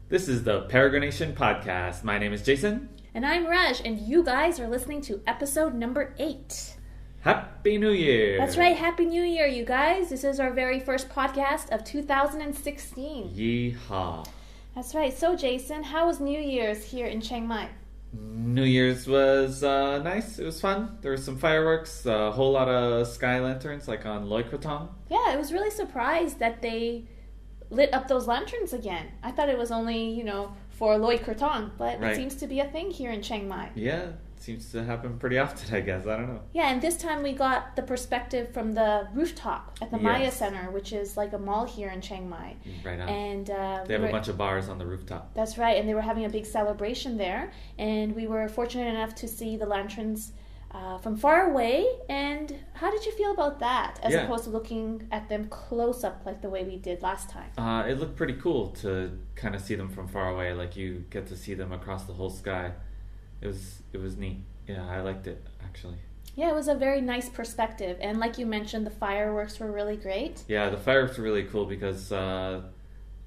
This is the Peregrination podcast. My name is Jason. And I'm Raj, and you guys are listening to episode number 8. Happy New Year! That's right, Happy New Year, you guys. This is our very first podcast of 2016. Yeehaw. That's right. So, Jason, how was New Year's here in Chiang Mai? New Year's was nice. It was fun. There were some fireworks, a whole lot of sky lanterns like on Loy Krathong. Yeah, I was really surprised that they lit up those lanterns again. I thought it was only, for Loy Krathong, but Right. It seems to be a thing here in Chiang Mai. Yeah, it seems to happen pretty often, I guess. I don't know. Yeah, and this time we got the perspective from the rooftop at the Maya Yes. Center, which is like a mall here in Chiang Mai. Right on. And They have a bunch of bars on the rooftop. That's right, and they were having a big celebration there, and we were fortunate enough to see the lanterns from far away. And how did you feel about that, as opposed to looking at them close up like the way we did last time? It looked pretty cool to kind of see them from far away, like you get to see them across the whole sky. It was neat. Yeah, I liked it, actually. Yeah, it was a very nice perspective, and like you mentioned, the fireworks were really great. Yeah, the fireworks were really cool because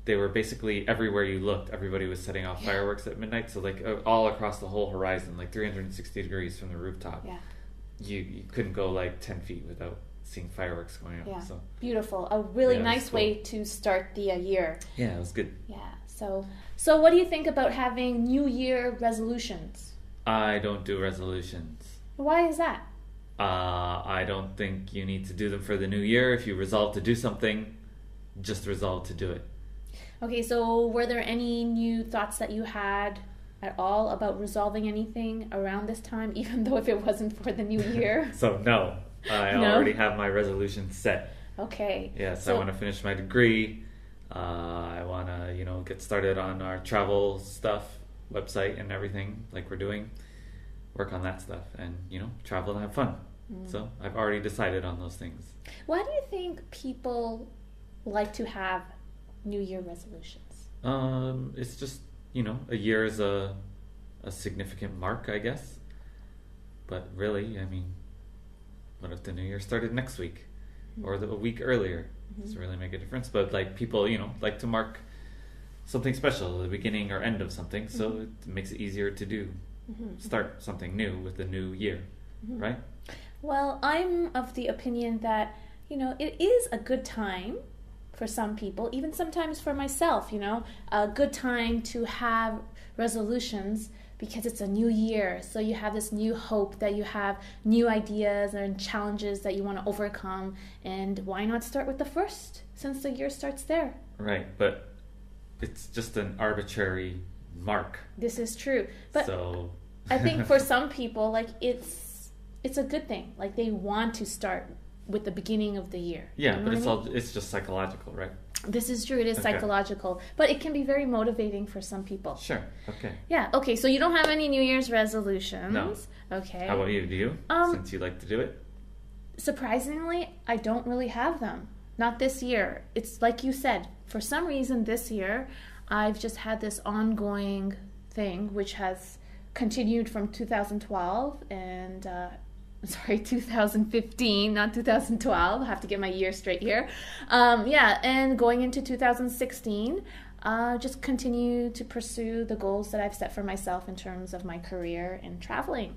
they were basically everywhere you looked. Everybody was setting off fireworks at midnight, so like all across the whole horizon, like 360 degrees from the rooftop. Yeah. You couldn't go like 10 feet without seeing fireworks going up. Yeah, So beautiful. A really Yeah, it was nice cool. way to start the year. yeah, it was good. Yeah, so what do you think about having New Year resolutions? I don't do resolutions. Why is that? I don't think you need to do them for the new year. If you resolve to do something, just resolve to do it. Okay, so were there any new thoughts that you had at all about resolving anything around this time, even though if it wasn't for the new year? So no, I No? already have my resolution set. Okay. Yes, So- I want to finish my degree. I want to, get started on our travel stuff, website and everything like we're doing. Work on that stuff and, travel and have fun. So I've already decided on those things. Why do you think people like to have New Year resolutions? It's just, a year is a significant mark, I guess. But really, what if the new year started next week or a week earlier? Does it really make a difference? But like people, like to mark something special, the beginning or end of something, so it makes it easier to do. Start something new with the new year, right? Well, I'm of the opinion that, it is a good time for some people, even sometimes for myself, a good time to have resolutions because it's a new year. So you have this new hope that you have new ideas and challenges that you want to overcome. And why not start with the first, since the year starts there? Right, but it's just an arbitrary mark. This is true. But So I think for some people, like it's a good thing. Like they want to start with the beginning of the year. yeah, You know but what I mean? it's just psychological, right? This is true. It is Okay. psychological, but it can be very motivating for some people. Sure. Okay. Yeah. Okay. So you don't have any New Year's resolutions. No. Okay. How about you? Do you? Um, Since you like to do it? Surprisingly, I don't really have them. Not this year. It's like you said. For some reason, this year, I've just had this ongoing thing, which has continued from 2012 and 2015, not 2012. I have to get my year straight here. And going into 2016, just continue to pursue the goals that I've set for myself in terms of my career and traveling.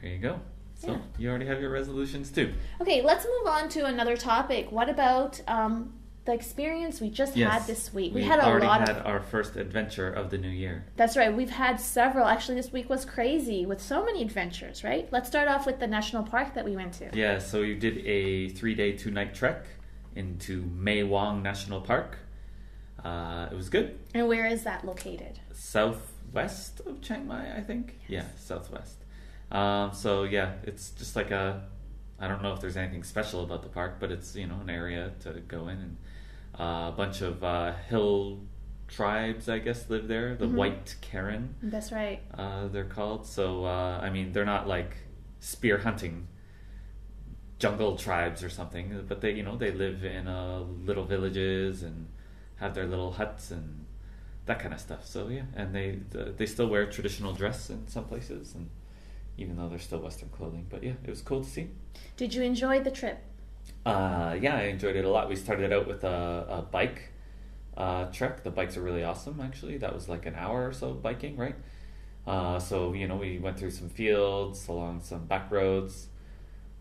There you go. So Yeah. you already have your resolutions too. Okay, let's move on to another topic. What about the experience we just had this week? We had a already lot had of... our first adventure of the new year. That's right. We've had several. Actually, this week was crazy with so many adventures, right? Let's start off with the national park that we went to. Yeah, so we did a 3-day, 2-night trek into Mae Wong National Park. It was good. And where is that located? Southwest of Chiang Mai, I think. Yes. Yeah, southwest. It's just like I don't know if there's anything special about the park, but it's, an area to go in, and a bunch of hill tribes, I guess, live there. The White Karen, That's right. they're called. So, they're not like spear hunting jungle tribes or something, but they live in little villages and have their little huts and that kind of stuff. So yeah, and they still wear traditional dress in some places, and even though they're still Western clothing. But yeah, it was cool to see. Did you enjoy the trip? Yeah, I enjoyed it a lot. We started out with a bike trek. The bikes are really awesome, actually. That was like an hour or so biking, right? So, we went through some fields, along some back roads,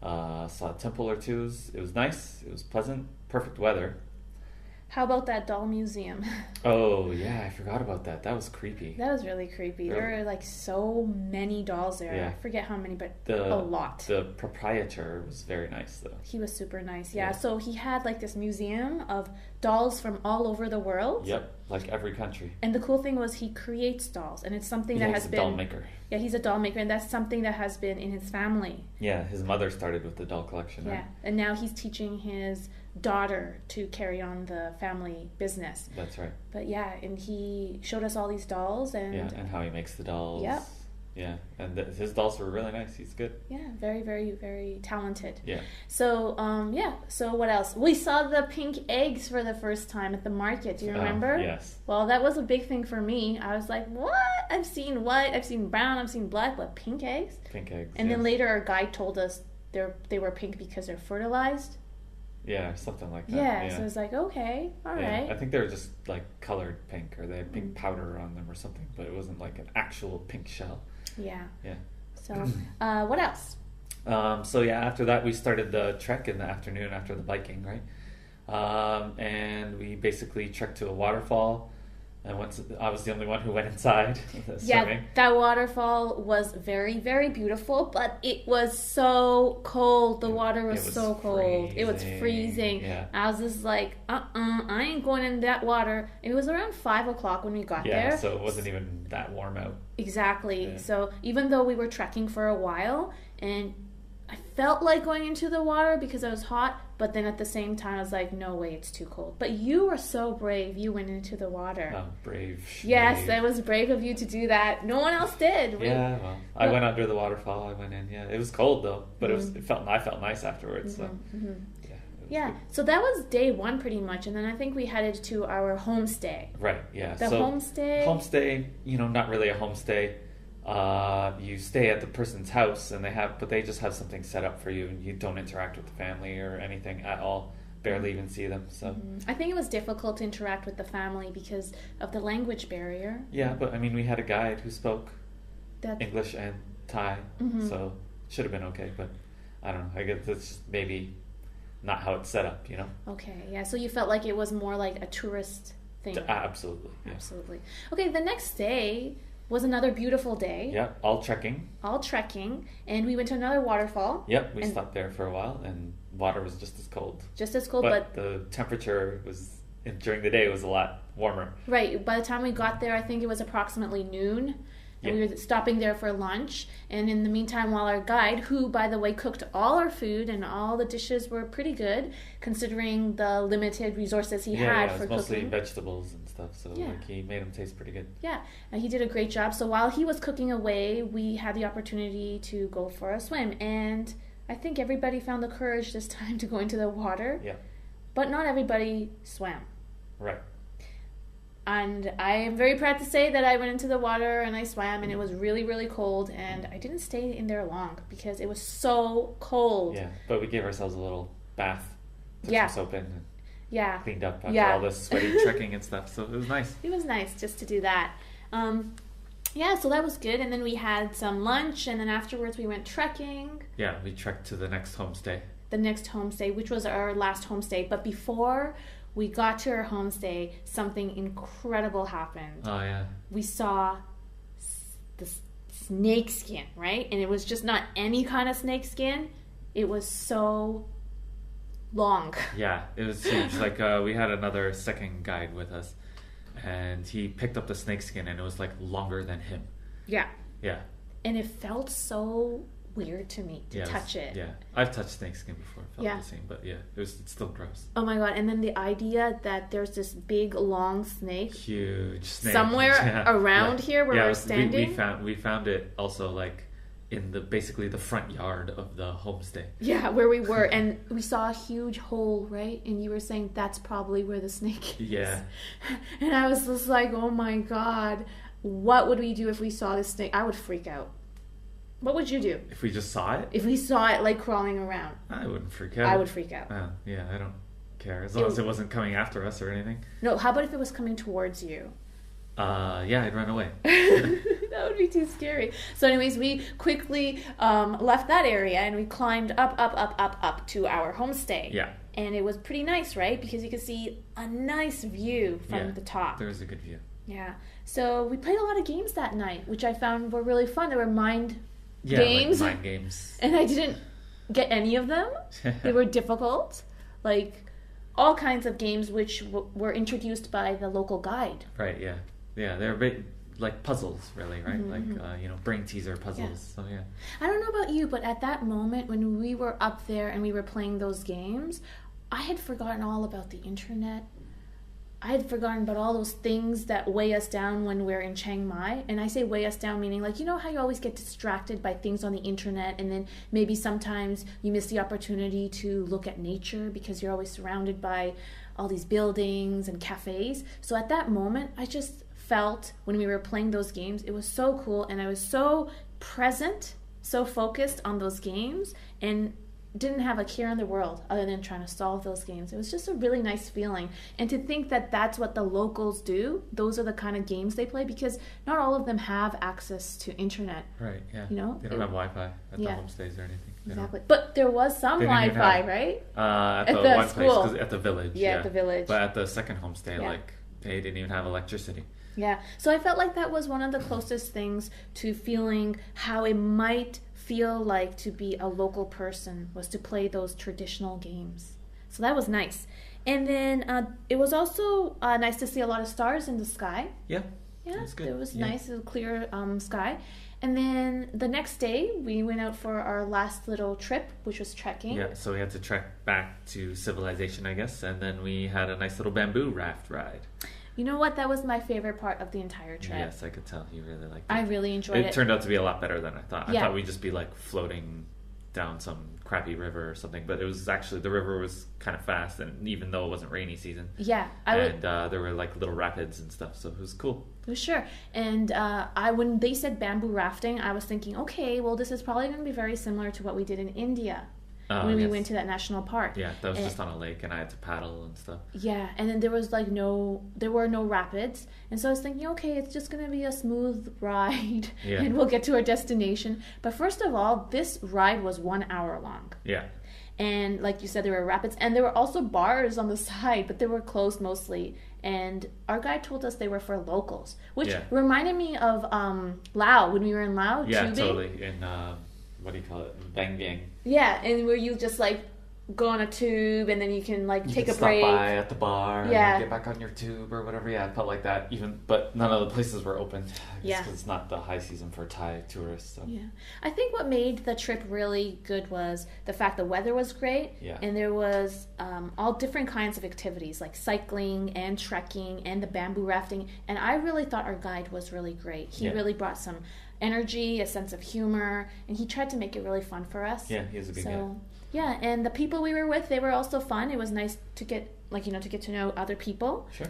saw a temple or two. It was nice. It was pleasant. Perfect weather. How about that doll museum? Oh, yeah, I forgot about that. That was creepy. That was really creepy. There were like so many dolls there. Yeah. I forget how many, but a lot. The proprietor was very nice, though. He was super nice. Yeah. So he had like this museum of dolls from all over the world. Yep, like every country. And the cool thing was he creates dolls, and it's something that has been... He's a doll maker. Yeah, he's a doll maker, and that's something that has been in his family. Yeah, his mother started with the doll collection, right? Yeah, and now he's teaching his daughter to carry on the family business. That's right. But yeah, and he showed us all these dolls, and... Yeah, and how he makes the dolls. Yep. Yeah, and his dolls were really nice. He's good. Yeah, very, very, very talented. Yeah. So, so what else? We saw the pink eggs for the first time at the market. Do you remember? Yes. Well, that was a big thing for me. I was like, what? I've seen white, I've seen brown, I've seen black, but pink eggs? Pink eggs, And then later our guide told us they were pink because they're fertilized. Yeah, something like that. Yeah, so it's like, okay, all right. I think they were just like colored pink, or they had pink powder on them or something, but it wasn't like an actual pink shell. Yeah. Yeah. So, what else? After that we started the trek in the afternoon after the biking, right? And we basically trekked to a waterfall. And I was the only one who went inside swimming. Yeah, that waterfall was very, very beautiful, but it was so cold. The water was so cold. It was freezing. Yeah. I was just like, I ain't going in that water. It was around 5 o'clock when we got there. Yeah, so it wasn't even that warm out. Exactly. Yeah. So even though we were trekking for a while, and I felt like going into the water because I was hot, but then at the same time I was like, no way, it's too cold. But you were so brave. You went into the water. Oh, brave. Yes, it was brave of you to do that. No one else did. I went under the waterfall. I went in. Yeah, it was cold though, but I felt nice afterwards. So. Yeah, so that was day one pretty much, and then I think we headed to our homestay. Right, yeah. Homestay, not really a homestay. You stay at the person's house, and they just have something set up for you, and you don't interact with the family or anything at all. Barely even see them. So I think it was difficult to interact with the family because of the language barrier. Yeah, but I mean, we had a guide who spoke English and Thai, so it should have been okay. But I don't know. I guess that's maybe not how it's set up, Okay, yeah. So you felt like it was more like a tourist thing. Absolutely. Yeah. Absolutely. Okay, the next day was another beautiful day. Yeah, all trekking, and we went to another waterfall. Yep, we stopped there for a while, and water was just as cold. But the temperature during the day was a lot warmer. Right, by the time we got there, I think it was approximately noon. And we were stopping there for lunch. And in the meantime, while our guide, who, by the way, cooked all our food and all the dishes were pretty good, considering the limited resources he had for cooking. Yeah, it was mostly vegetables and stuff, so he made them taste pretty good. Yeah, and he did a great job. So while he was cooking away, we had the opportunity to go for a swim. And I think everybody found the courage this time to go into the water. Yeah. But not everybody swam. Right. And I am very proud to say that I went into the water and I swam, and it was really, really cold, and I didn't stay in there long because it was so cold. Yeah, but we gave ourselves a little bath, took some soap in, and cleaned up after all this sweaty trekking and stuff, so it was nice. It was nice just to do that. So that was good, and then we had some lunch, and then afterwards we went trekking. Yeah, we trekked to the next homestay. Which was our last homestay, but before we got to our homestay, something incredible happened. Oh, yeah. We saw the snake skin, right? And it was just not any kind of snake skin. It was so long. Yeah, it was huge. We had another second guide with us, and he picked up the snake skin, and it was, longer than him. Yeah. Yeah. And it felt so weird to me to touch it. Yeah, I've touched snakeskin before. It felt the same, but it's still gross. Oh my god! And then the idea that there's this big long snake, huge snake, somewhere around here where we're standing. We found it also in basically the front yard of the homestay. Yeah, where we were, and we saw a huge hole, right? And you were saying that's probably where the snake is. Yeah. And I was just like, oh my god, what would we do if we saw this snake? I would freak out. What would you do? If we just saw it? If we saw it crawling around. I wouldn't freak out. I would freak out. Yeah, I don't. care as long as it wasn't coming after us or anything. No, how about if it was coming towards you? Yeah, I'd run away. That would be too scary. So anyways, we quickly left that area and we climbed up to our homestay. Yeah. And it was pretty nice, right? Because you could see a nice view from the top. There was a good view. Yeah. So we played a lot of games that night, which I found were really fun. There were mind games. Like mind games. And I didn't get any of them. They were difficult. Like all kinds of games which were introduced by the local guide. Right, yeah. Yeah, they're big, like puzzles, really, right? Mm-hmm. Like, brain teaser puzzles. Yeah. So, yeah. I don't know about you, but at that moment when we were up there and we were playing those games, I had forgotten all about the internet. I had forgotten about all those things that weigh us down when we're in Chiang Mai. And I say weigh us down meaning like, you know how you always get distracted by things on the internet and then maybe sometimes you miss the opportunity to look at nature because you're always surrounded by all these buildings and cafes. So at that moment, I just felt when we were playing those games, it was so cool and I was so present, so focused on those games and didn't have a care in the world other than trying to solve those games. It was just a really nice feeling. And to think that that's what the locals do, those are the kind of games they play because not all of them have access to internet. Right, yeah. You know? They don't have Wi-Fi at the homestays or anything. Exactly. But there was some Wi-Fi, right? At the one school. place, at the village. Yeah, at the village. But at the second homestay, like, they didn't even have electricity. Yeah. So I felt like that was one of the closest things to feeling how it might feel like to be a local person was to play those traditional games. So that was nice. And then it was also nice to see a lot of stars in the sky. Yeah. Yeah, that's good. It was nice, a clear sky. And then the next day, we went out for our last little trip, which was trekking. Yeah, so we had to trek back to civilization, I guess, and then we had a nice little bamboo raft ride. You know what? That was my favorite part of the entire trip. Yes, I could tell you really liked it. I really enjoyed it. It turned out to be a lot better than I thought. Yeah. I thought we'd just be like floating down some crappy river or something, but it was actually, the river was kind of fast, and even though it wasn't rainy season. Yeah. There were like little rapids and stuff, so it was cool. Sure. And when they said bamboo rafting, I was thinking, okay, well, this is probably going to be very similar to what we did in India. When we went to that national park. Yeah, that was just on a lake and I had to paddle and stuff. Yeah, and then there were no rapids. And so I was thinking, okay, it's just going to be a smooth ride and we'll get to our destination. But first of all, this ride was 1 hour long. Yeah. And like you said, there were rapids and there were also bars on the side, but they were closed mostly. And our guide told us they were for locals, which reminded me of Laos, when we were in Laos. Yeah, tubing. totally. In, what do you call it? Bang. Yeah, and where you just like go on a tube and then you can like take a break. Stop by at the bar and get back on your tube or whatever. Yeah, it felt like that. But none of the places were open. Because it's not the high season for Thai tourists. So. Yeah, I think what made the trip really good was the fact the weather was great. Yeah. And there was all different kinds of activities like cycling and trekking and the bamboo rafting. And I really thought our guide was really great. He really brought some energy, a sense of humor, and he tried to make it really fun for us. Yeah, he was a good guy. Yeah, and the people we were with, they were also fun. It was nice to get to know other people. Sure.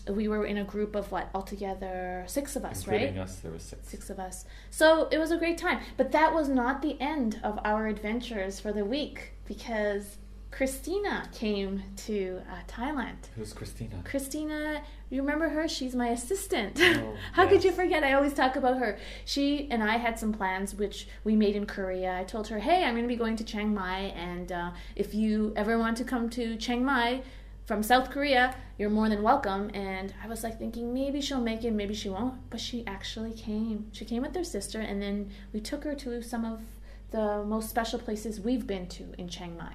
We were in a group of altogether 6 of us, right? Including us, there was 6. 6 of us. So it was a great time. But that was not the end of our adventures for the week because Christina came to Thailand. Who's Christina? Christina, you remember her? She's my assistant. Oh, How could you forget? I always talk about her. She and I had some plans which we made in Korea. I told her, hey, I'm going to be going to Chiang Mai, and if you ever want to come to Chiang Mai from South Korea, you're more than welcome. And I was thinking maybe she'll make it, maybe she won't. But she actually came. She came with her sister, and then we took her to some of the most special places we've been to in Chiang Mai.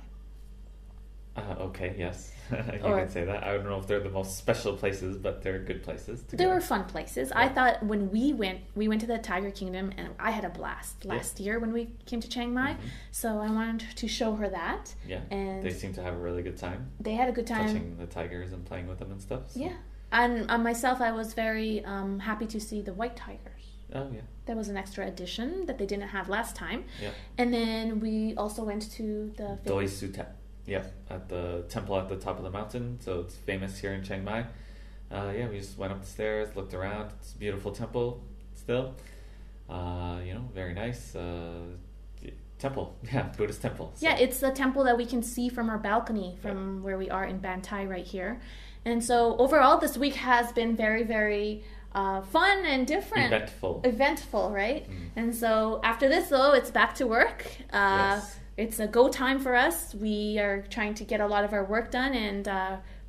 Okay, yes. You can say that. I don't know if they're the most special places, but they're good places to go. They were fun places. Yeah. I thought when we went to the Tiger Kingdom, and I had a blast last year when we came to Chiang Mai. Mm-hmm. So I wanted to show her that. Yeah, and they seemed to have a really good time. They had a good time. Touching the tigers and playing with them and stuff. So. Yeah. And myself, I was very happy to see the white tigers. Oh, yeah. That was an extra addition that they didn't have last time. Yeah. And then we also went to the... Doi Sutet. Yeah, at the temple at the top of the mountain. So it's famous here in Chiang Mai. We just went up the stairs, looked around. It's a beautiful temple still. Very nice. Temple. Yeah, Buddhist temple. So. Yeah, it's the temple that we can see from our balcony from where we are in Bantai right here. And so overall, this week has been very, very fun and different. Eventful, right? And so after this, though, it's back to work. Yes. It's a go time for us. We are trying to get a lot of our work done, and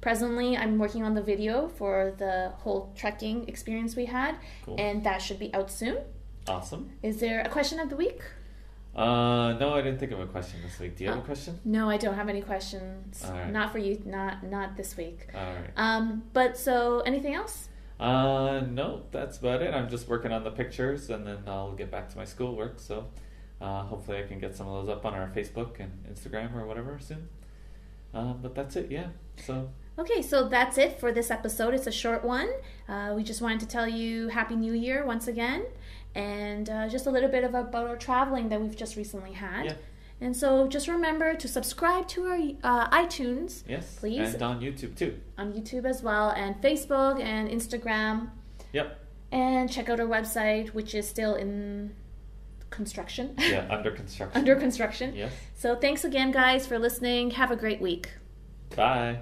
presently I'm working on the video for the whole trekking experience we had, and that should be out soon. Awesome. Is there a question of the week? No, I didn't think of a question this week. Do you have a question? No, I don't have any questions. All right. Not for you. Not this week. All right. But so anything else? No, that's about it. I'm just working on the pictures, and then I'll get back to my schoolwork. So hopefully I can get some of those up on our Facebook and Instagram or whatever soon. But that's it. Yeah. So. Okay, so that's it for this episode. It's a short one. We just wanted to tell you Happy New Year once again, and just a little bit about our traveling that we've just recently had. Yeah. And so just remember to subscribe to our iTunes. Yes, please. And on YouTube too. On YouTube as well, and Facebook and Instagram. Yep. And check out our website, which is still in construction. Yeah, under construction. Under construction. Yes. So thanks again, guys, for listening. Have a great week. Bye.